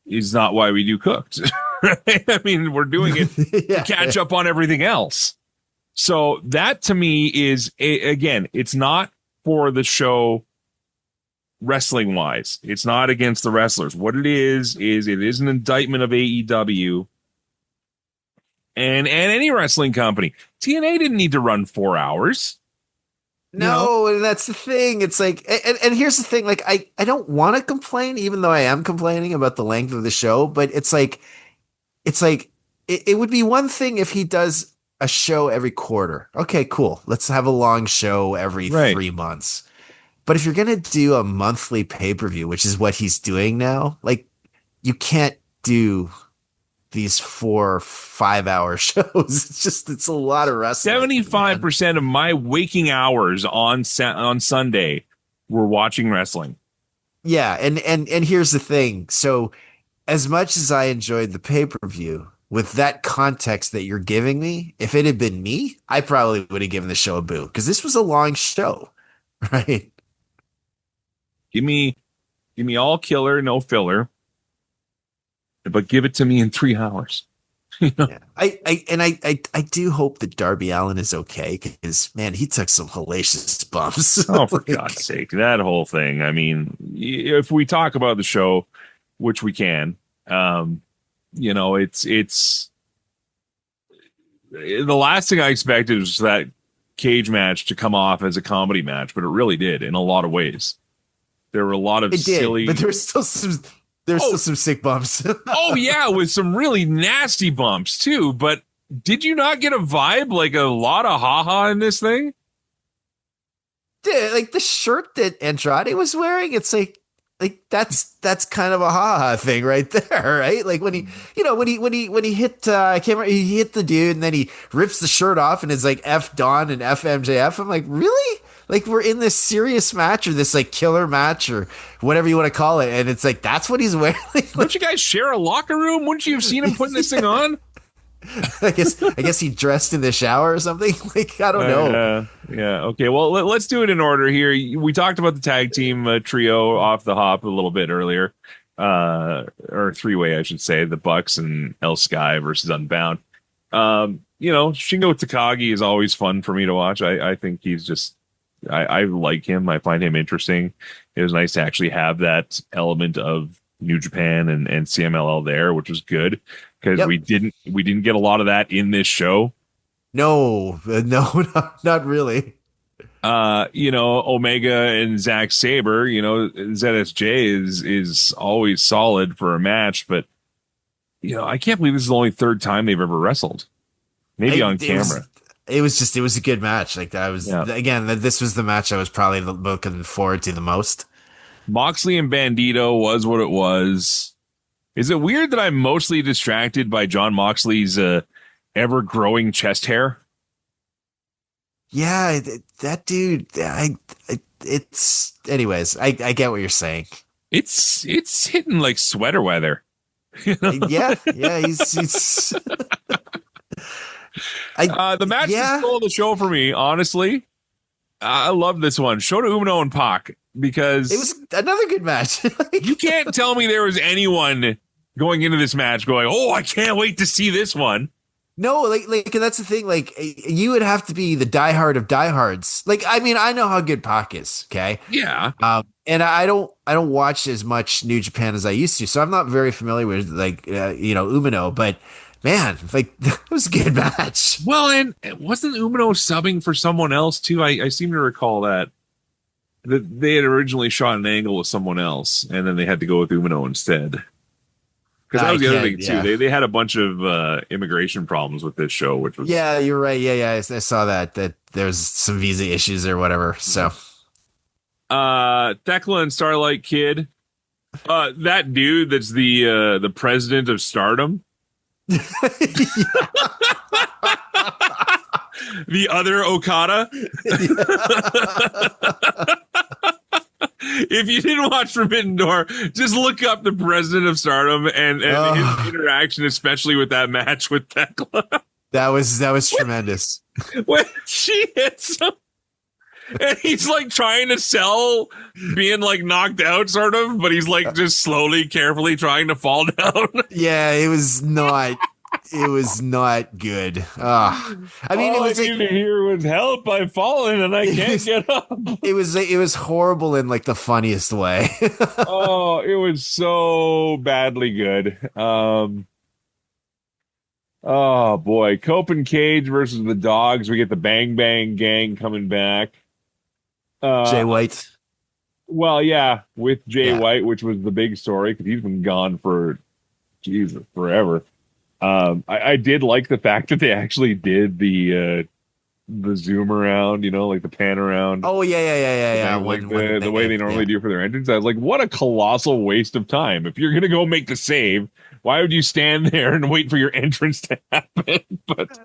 is not why we do Cooked. Right? I mean, we're doing it to catch up on everything else. So that to me is, again, it's not for the show wrestling wise. It's not against the wrestlers. What it is it is an indictment of AEW and any wrestling company. TNA didn't need to run 4 hours. No, and that's the thing. It's like, and here's the thing. Like, I don't want to complain, even though I am complaining about the length of the show, but it's like, it would be one thing if he does a show every quarter. Okay, cool. Let's have a long show every 3 months. But if you're going to do a monthly pay-per-view, which is what he's doing now, like you can't do these 4 or 5 hour shows. It's a lot of wrestling. 75% of my waking hours on Sunday were watching wrestling. Yeah. And here's the thing. So as much as I enjoyed the pay-per-view, with that context that you're giving me, if it had been me, I probably would have given the show a boo, because this was a long show, right? Give me all killer, no filler, but give it to me in 3 hours. Yeah. I do hope that Darby Allin is okay, because man, he took some hellacious bumps. Oh, for God's sake, that whole thing. I mean, if we talk about the show, which we can, it's the last thing I expected was that cage match to come off as a comedy match, but it really did in a lot of ways. There were a lot of silly, but there's still some sick bumps. Oh yeah, with some really nasty bumps too. But did you not get a vibe like a lot of haha in this thing? Dude, like the shirt that Andrade was wearing, it's like that's kind of a haha thing right there, right? Like when he hit he hit the dude and then he rips the shirt off and it's like F Don and F MJF. I'm like, really? Like we're in this serious match or this like killer match or whatever you want to call it, and it's like that's what he's wearing. Like, don't you guys share a locker room? Wouldn't you have seen him putting this thing on? I guess he dressed in the shower or something. Like I don't know. Yeah. Okay. Well, let's do it in order here. We talked about the tag team trio off the hop a little bit earlier, or three-way, I should say. The Bucks and El Sky versus Unbound. Shingo Takagi is always fun for me to watch. I think he's just. I like him. I find him interesting. It was nice to actually have that element of New Japan and CMLL there, which was good. Because we didn't get a lot of that in this show. No, not really. Omega and Zack Sabre, ZSJ is always solid for a match, but I can't believe this is the only third time they've ever wrestled. Maybe on camera. It was a good match. Like this was the match I was probably looking forward to the most. Moxley and Bandito was what it was. Is it weird that I'm mostly distracted by John Moxley's ever-growing chest hair? Yeah, that dude. It's. Anyways, I get what you're saying. It's hitting like sweater weather. Yeah. He's. The match stole the show for me. Honestly, I love this one. Shota Umino and Pac. Because it was another good match. You can't tell me there was anyone going into this match going, "Oh, I can't wait to see this one." No, and that's the thing. Like, you would have to be the diehard of diehards. Like, I mean, I know how good Pac is. Okay, Yeah. and I don't watch as much New Japan as I used to, so I'm not very familiar with like Umino. But man, like it was a good match. Well, and wasn't Umino subbing for someone else too? I seem to recall that they had originally shot an angle with someone else, and then they had to go with Umino instead. Because that was the other thing too. Yeah. They had a bunch of immigration problems with this show, which was Yeah, you're right. Yeah, I saw that there's some visa issues or whatever. So Thekla and Starlight Kid. That dude that's the president of Stardom. The other Okada. If you didn't watch Forbidden Door, just look up the president of Stardom and his interaction, especially with that match with Thekla. That was tremendous. When she hits him, and he's like trying to sell being like knocked out, sort of, but he's like just slowly, carefully trying to fall down. Yeah, it was not. It was not good. I mean, all I need to hear was help. I've fallen and I can't get up. It was horrible in like the funniest way. Oh, it was so badly good. Oh boy, Cope and Cage versus the Dogs. We get the Bang Bang Gang coming back. Jay White. Well, yeah, with Jay White, which was the big story because he's been gone for Jesus forever. I did like the fact that they actually did the zoom around, like the pan around. Oh yeah. Like the way they normally do for their entrance. I was like, what a colossal waste of time. If you're gonna go make the save, why would you stand there and wait for your entrance to happen? But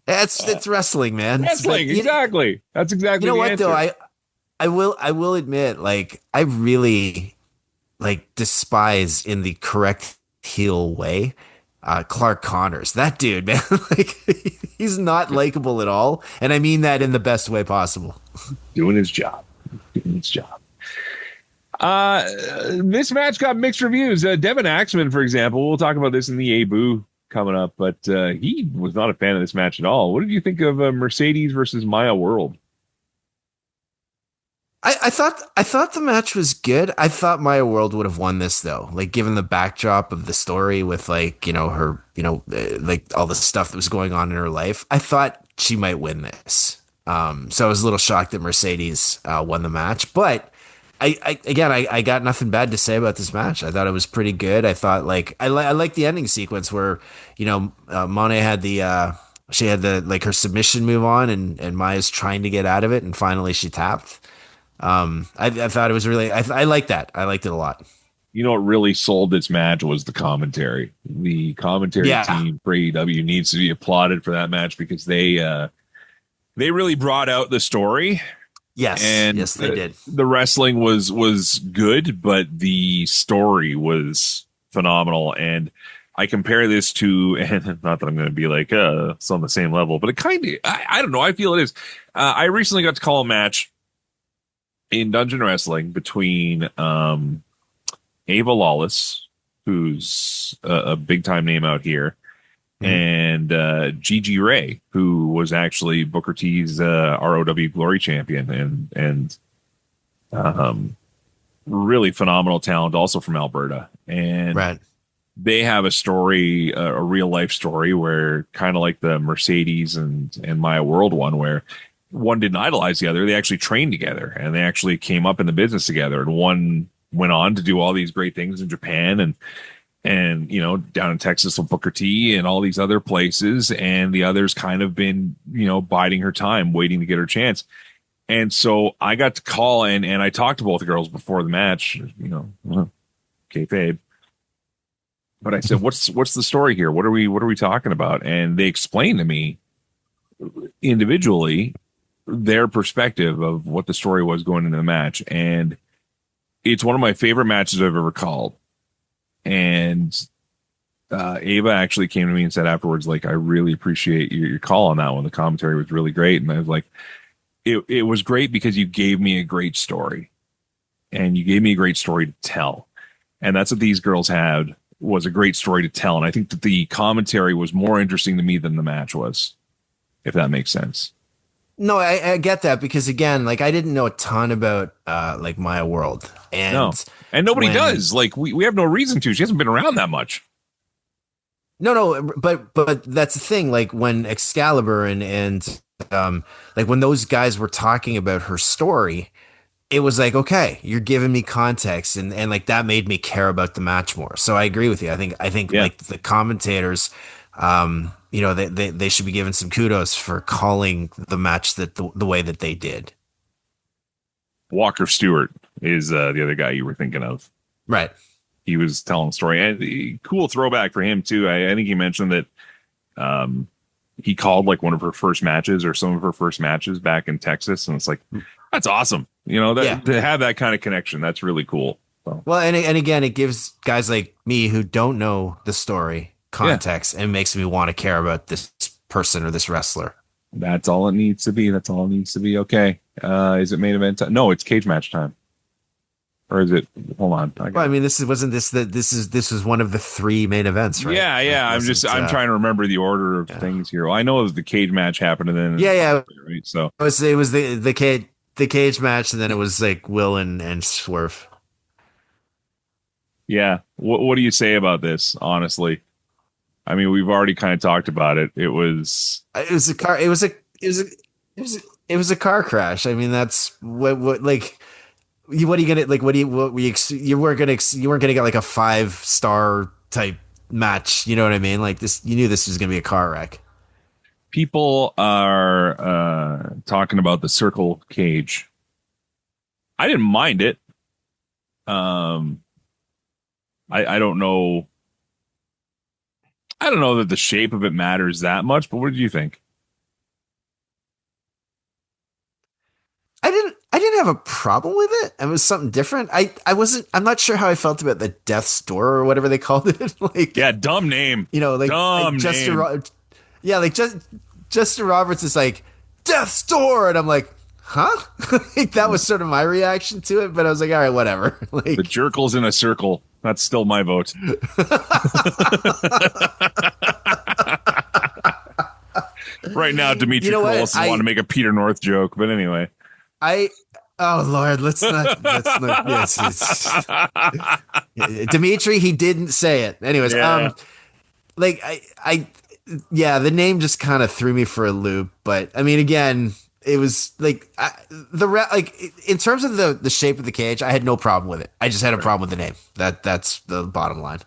it's wrestling, man. Wrestling, exactly. That's exactly. You know the what answer. though? I will admit, like, I really like despise in the correct heel way Clark Connors. That dude, man, like he's not likable at all, and I mean that in the best way possible. Doing his job. This match got mixed reviews. Devin Axman, for example, we'll talk about this in the Abu coming up, but he was not a fan of this match at all. What did you think of Mercedes versus Maya World? I thought the match was good. I thought Maya World would have won this though, like given the backdrop of the story with like her like all the stuff that was going on in her life. I thought she might win this. So I was a little shocked that Mercedes won the match, but I got nothing bad to say about this match. I thought it was pretty good. I thought like I like the ending sequence where Monet had she had the like her submission move on and Maya's trying to get out of it and finally she tapped. I thought it was really, I like that. I liked it a lot. What really sold this match was the commentary. The commentary team for AEW needs to be applauded for that match because they really brought out the story. Yes. And yes, they did. The wrestling was good, but the story was phenomenal. And I compare this to, and not that I'm going to be like, it's on the same level, but it kind of, I don't know. I feel it is. I recently got to call a match in Dungeon Wrestling between Ava Lawless, who's a big time name out here, and Gigi Ray, who was actually Booker T's ROW Glory champion and really phenomenal talent, also from Alberta. And they have a story, a real life story, where kind of like the Mercedes and Maya World one, where one didn't idolize the other. They actually trained together and they actually came up in the business together. And one went on to do all these great things in Japan and down in Texas with Booker T and all these other places. And the other's kind of been, biding her time, waiting to get her chance. And so I got to call and I talked to both the girls before the match, kayfabe. But I said, what's the story here? What are we talking about? And they explained to me individually their perspective of what the story was going into the match. And it's one of my favorite matches I've ever called. And Ava actually came to me and said afterwards, like, I really appreciate your call on that one. The commentary was really great. And I was like, it was great because you gave me a great story and you gave me a great story to tell. And that's what these girls had was a great story to tell. And I think that the commentary was more interesting to me than the match was, if that makes sense. No, I get that, because again, like I didn't know a ton about like Maya World, and nobody does. Like we have no reason to. She hasn't been around that much. No, but that's the thing. Like when Excalibur and like when those guys were talking about her story, it was like, okay, you're giving me context, and like that made me care about the match more. So I agree with you. I think like the commentators, they should be given some kudos for calling the match that the way that they did. Walker Stewart is the other guy you were thinking of. Right. He was telling a story, and cool throwback for him too. I think he mentioned that he called like one of her first matches or some of her first matches back in Texas, and it's like, that's awesome. To have that kind of connection, that's really cool. So. Well, and again, it gives guys like me who don't know the story context, and makes me want to care about this person or this wrestler. That's all it needs to be. Okay. Is it main event time? No, it's cage match time. Or is it? Hold on. I mean, this was one of the 3 main events, right? Yeah. I'm trying to remember the order of things here. Well, I know the cage match happened, and then right. So it was the cage match, and then it was like Will and Swerve. Yeah. What do you say about this? Honestly, I mean, we've already kind of talked about it. It was a car crash. I mean, that's what like. What are you gonna like? You weren't gonna get like a 5-star type match. You know what I mean? Like this, you knew this was gonna be a car wreck. People are talking about the circle cage. I didn't mind it. I don't know. I don't know that the shape of it matters that much, but what did you think? I didn't have a problem with it. It was something different. I'm not sure how I felt about the Death's Door or whatever they called it. Like, yeah, dumb name. Justin Roberts is like, Death's Door, and I'm like, huh? Like, that was sort of my reaction to it, but I was like, all right, whatever. Like, the Jerkle's in a circle. That's still my vote. Right now, Dimitri Krolos wanting to make a Peter North joke, but anyway. Oh Lord, let's not. Yes, Dimitri, he didn't say it. Anyways, the name just kind of threw me for a loop. But I mean, again, it was like in terms of the shape of the cage, I had no problem with it. I just had a problem with the name. That's the bottom line.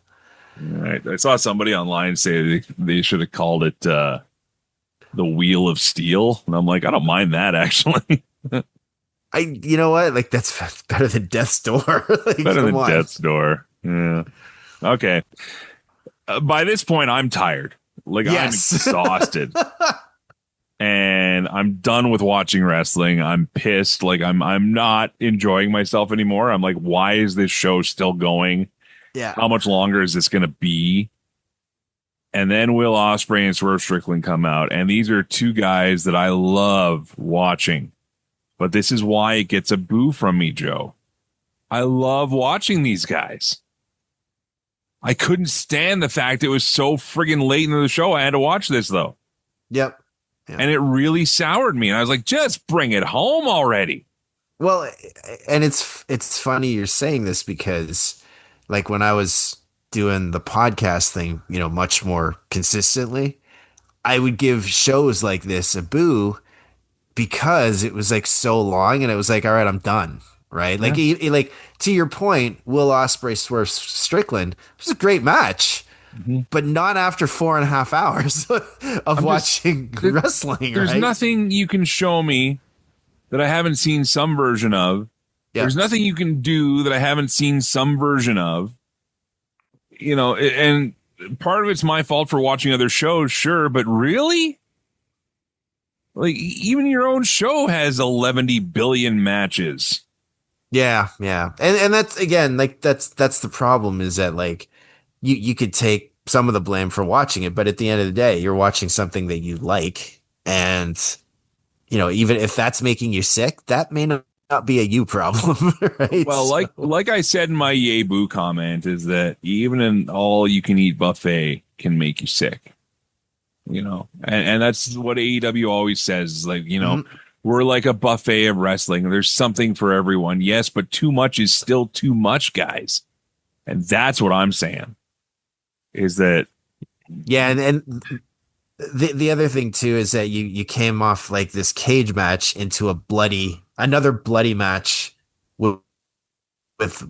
All right. I saw somebody online say they should have called it the Wheel of Steel, and I'm like, I don't mind that actually. You know what? Like, that's better than Death's Door. Like, better than Death's Door. Yeah. Okay. By this point, I'm tired. Like, I'm exhausted. And I'm done with watching wrestling. I'm pissed. Like, I'm not enjoying myself anymore. I'm like, why is this show still going? Yeah. How much longer is this going to be? And then Will Ospreay and Swerve Strickland come out. And these are 2 guys that I love watching. But this is why it gets a boo from me, Joe. I love watching these guys. I couldn't stand the fact it was so friggin' late into the show. I had to watch this, though. Yep. And it really soured me. And I was like, just bring it home already. Well, and it's funny you're saying this, because like when I was doing the podcast thing, much more consistently, I would give shows like this a boo, because it was like so long, and it was like, all right, I'm done. Right. Yeah. Like to your point, Will Ospreay, Swerve Strickland, it was a great match, but not after 4.5 hours of watching wrestling. There's nothing you can show me that I haven't seen some version of. Yep. There's nothing you can do that I haven't seen some version of, and part of it's my fault for watching other shows. Sure. But really? Like, even your own show has 11 billion matches. Yeah. And that's, again, like, that's the problem, is that, like, you could take some of the blame for watching it, but at the end of the day, you're watching something that you like. And, even if that's making you sick, that may not not be a you problem, right? Well, like I said in my yay boo comment, is that even an all you can eat buffet can make you sick. And that's what AEW always says. Like, we're like a buffet of wrestling. There's something for everyone. Yes, but too much is still too much, guys. And that's what I'm saying. Is that and the other thing too is that you came off like this cage match into another bloody match with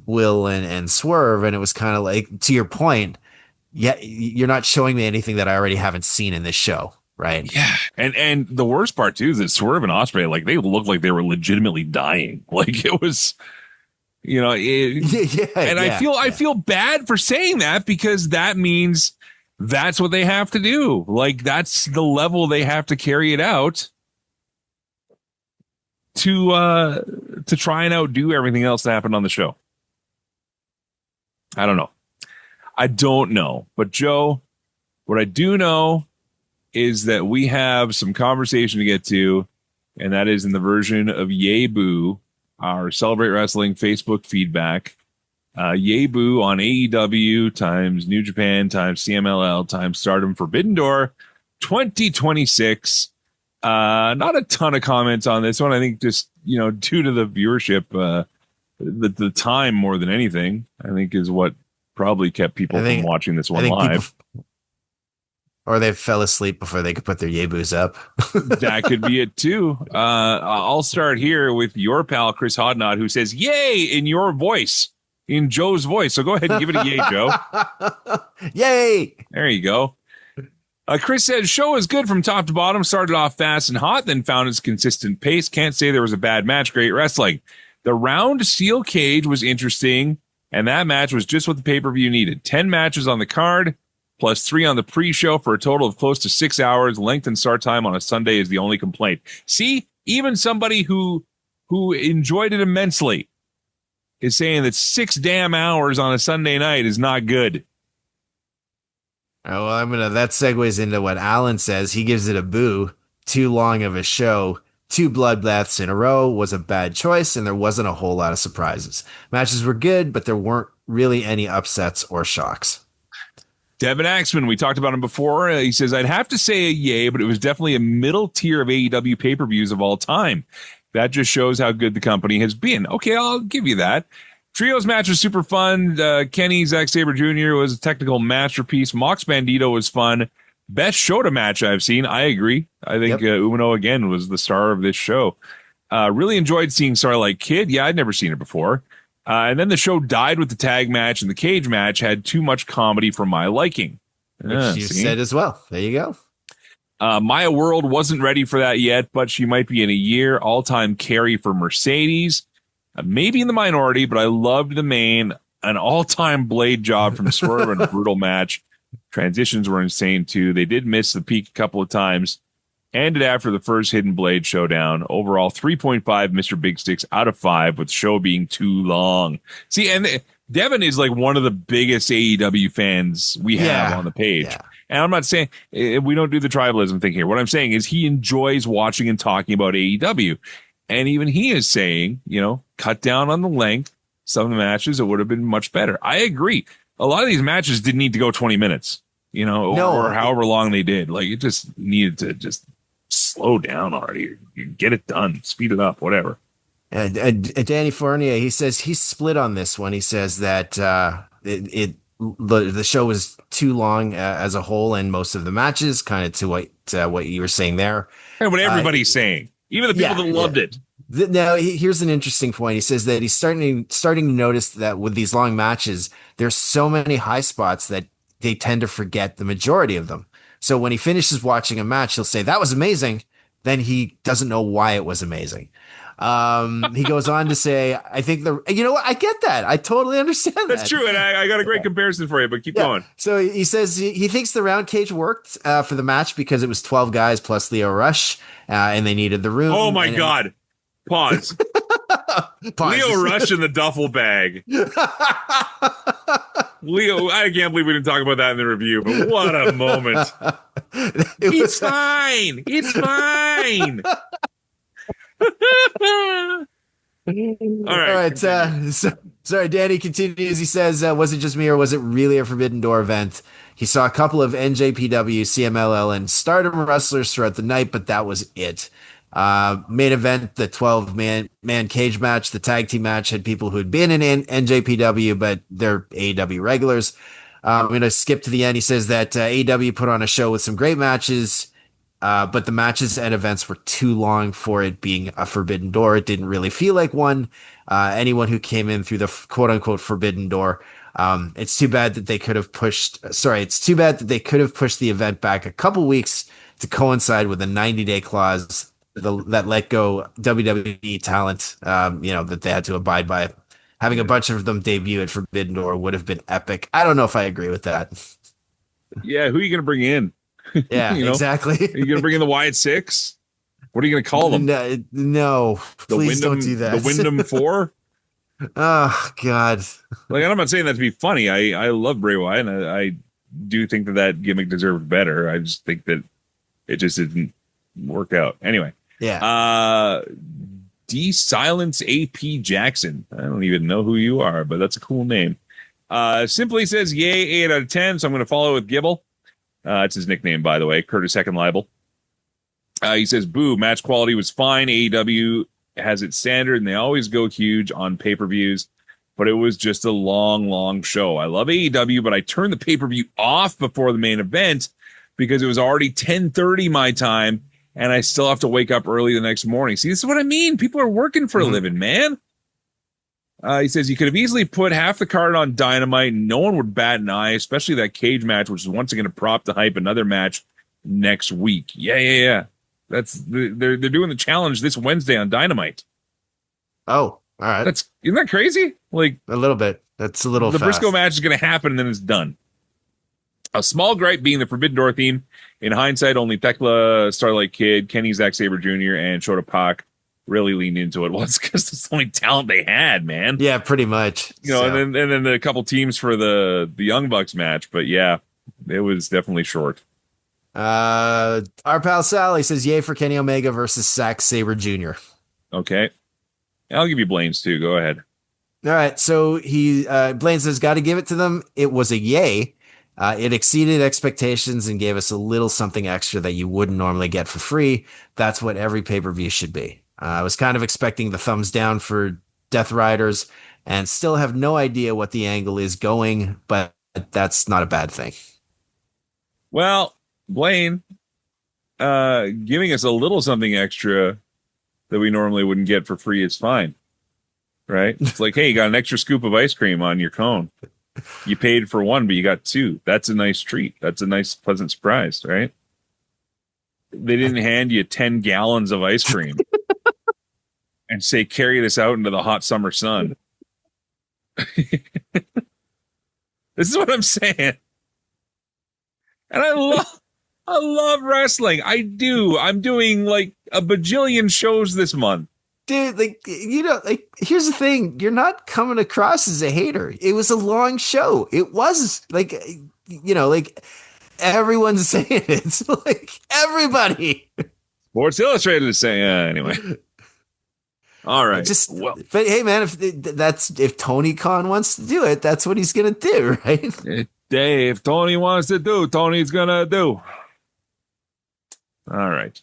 Will and Swerve, and it was kind of like, to your point, yeah, you're not showing me anything that I already haven't seen in this show, right? Yeah, and the worst part too is that Swerve and Ospreay, like, they looked like they were legitimately dying. Like, it was, I feel bad for saying that, because that means that's what they have to do. Like, that's the level they have to carry it out to try and outdo everything else that happened on the show. I don't know. But Joe, what I do know is that we have some conversation to get to, and that is in the version of Yay Boo, our Celebrate Wrestling Facebook feedback. Yay Boo on AEW times New Japan times CMLL times Stardom Forbidden Door 2026. Not a ton of comments on this one. I think just, due to the viewership, the time more than anything, I think, is what probably kept people from watching this one live. Or they fell asleep before they could put their Yay-Boos up. That could be it too. I'll start here with your pal, Chris Hodnott, who says, yay, in your voice, in Joe's voice. So go ahead and give it a yay, Joe. Yay. There you go. Chris says, show is good from top to bottom. Started off fast and hot, then found its consistent pace. Can't say there was a bad match. Great wrestling. The round steel cage was interesting, and that match was just what the pay-per-view needed. 10 matches on the card, plus 3 on the pre-show for a total of close to 6 hours. Length and start time on a Sunday is the only complaint. See, even somebody who enjoyed it immensely is saying that 6 damn hours on a Sunday night is not good. Oh, well, that segues into what Alan says. He gives it a boo. Too long of a show. 2 bloodbaths in a row was a bad choice, and there wasn't a whole lot of surprises. Matches were good, but there weren't really any upsets or shocks. Devin Axman, we talked about him before. He says, I'd have to say a yay, but it was definitely a middle tier of AEW pay-per-views of all time. That just shows how good the company has been. Okay, I'll give you that. Trios match was super fun. Kenny Zack Sabre Jr. was a technical masterpiece. Mox Bandito was fun. Best Shota match I've seen. I agree. I think Umino, again, was the star of this show. Really enjoyed seeing Starlight Kid. Yeah, I'd never seen her before. And then the show died with the tag match, and the cage match had too much comedy for my liking. Which you said as well. There you go. Maya World wasn't ready for that yet, but she might be in a year. All-time carry for Mercedes. Maybe in the minority, but I loved the main. An all-time blade job from Swerve and a brutal match. Transitions were insane, too. They did miss the peak a couple of times. Ended after the first Hidden Blade showdown. Overall, 3.5 Mr. Big Sticks out of 5, with the show being too long. See, and Devin is like one of the biggest AEW fans we have on the page. Yeah. And I'm not saying we don't do the tribalism thing here. What I'm saying is he enjoys watching and talking about AEW. And even he is saying, cut down on the length. Some of the matches, it would have been much better. I agree. A lot of these matches didn't need to go 20 minutes, or however long they did. Like, it just needed to just slow down already. You get it done, speed it up, whatever. Danny Fournier, he says he's split on this one. He says that the show was too long as a whole, and most of the matches, kind of to what you were saying there. And what everybody's saying, even the people that loved it. Now, here's an interesting point. He says that he's starting to notice that with these long matches, there's so many high spots that they tend to forget the majority of them. So when he finishes watching a match, he'll say, that was amazing. Then he doesn't know why it was amazing. He goes on to say, I think I get that. I totally understand that. That's true. And I got a great comparison for you, but keep going. So he says he thinks the round cage worked for the match because it was 12 guys plus Leo Rush, and they needed the room. Oh my God. Pause. Leo Rush in the duffel bag. Leo, I can't believe we didn't talk about that in the review, but what a moment. It's fine. It's fine. All right. Sorry, Danny continues. He says, was it just me or was it really a Forbidden Door event? He saw a couple of NJPW, CMLL, and Stardom wrestlers throughout the night, but that was it. Main event, the 12-man cage match, the tag team match had people who had been in NJPW, but they're AEW regulars. I'm going to skip to the end. He says that AEW put on a show with some great matches. But the matches and events were too long for it being a Forbidden Door. It didn't really feel like one. Anyone who came in through the quote unquote Forbidden Door. It's too bad that they could have pushed the event back a couple weeks to coincide with a 90-day clause that let go WWE talent, that they had to abide by. Having a bunch of them debut at Forbidden Door would have been epic. I don't know if I agree with that. Yeah, who are you going to bring in? Yeah, exactly. Are you going to bring in the Wyatt Six? What are you going to call them? No, please don't do that. The Wyndham Four? Oh, God. Like, I'm not saying that to be funny. I love Bray Wyatt, and I do think that gimmick deserved better. I just think that it just didn't work out. Anyway. Yeah. De-silence AP Jackson. I don't even know who you are, but that's a cool name. Simply says, yay, 8 out of 10, so I'm going to follow with Gibble. It's his nickname, by the way. Curtis Second Libel. He says, boo, match quality was fine. AEW has its standard, and they always go huge on pay-per-views, but it was just a long, long show. I love AEW, but I turned the pay-per-view off before the main event because it was already 10:30 my time, and I still have to wake up early the next morning. See, this is what I mean. People are working for a living, man. He says, you could have easily put half the card on Dynamite. No one would bat an eye, especially that cage match, which is once again a prop to hype another match next week. Yeah. They're doing the challenge this Wednesday on Dynamite. Oh, all right. Isn't that crazy? Like a little bit. That's a little The fast. Briscoe match is going to happen and then it's done. A small gripe being the Forbidden Door theme. In hindsight, only Thekla, Starlight Kid, Kenny Zack Sabre Jr., and Shota Pak really leaned into it. Well, it's because it's the only talent they had, man. Yeah, pretty much. And then a couple teams for the Young Bucks match. But yeah, it was definitely short. Our pal Sally says, yay for Kenny Omega versus Zack Sabre Jr. Okay. I'll give you Blaine's too. Go ahead. All right. So Blaine says, got to give it to them. It was a yay. It exceeded expectations and gave us a little something extra that you wouldn't normally get for free. That's what every pay-per-view should be. I was kind of expecting the thumbs down for Death Riders and still have no idea what the angle is going, but that's not a bad thing. Well, Blaine, giving us a little something extra that we normally wouldn't get for free is fine, right? It's like, hey, you got an extra scoop of ice cream on your cone. You paid for one, but you got two. That's a nice treat. That's a nice, pleasant surprise, right? They didn't hand you 10 gallons of ice cream and say, carry this out into the hot summer sun. This is what I'm saying. And I love wrestling. I do. I'm doing like a bajillion shows this month. Dude, here's the thing. You're not coming across as a hater. It was a long show. It was like everyone's saying it. It's like everybody. Sports Illustrated is saying, anyway. All right. But hey, man, if Tony Khan wants to do it, that's what he's going to do, right? If Tony wants to do, Tony's going to do. All right.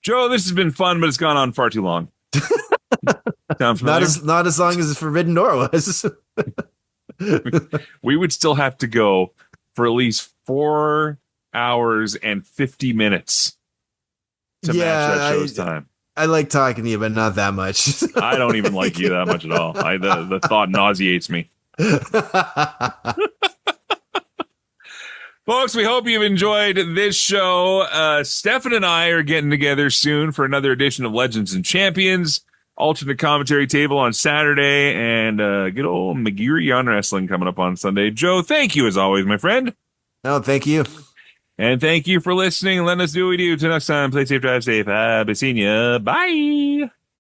Joe, this has been fun, but it's gone on far too long. Not as long as the Forbidden Door was. We would still have to go for at least 4 hours and 50 minutes to match that show's time. I like talking to you, but not that much. I don't even like you that much at all. The thought nauseates me. Folks, we hope you've enjoyed this show. Stefan and I are getting together soon for another edition of Legends and Champions. Alternate commentary table on Saturday, and good old McGuire on Wrestling coming up on Sunday. Joe, thank you as always, my friend. No, thank you. And thank you for listening. Let us do what we do. Till next time, play safe, drive safe. I've seen ya. Bye.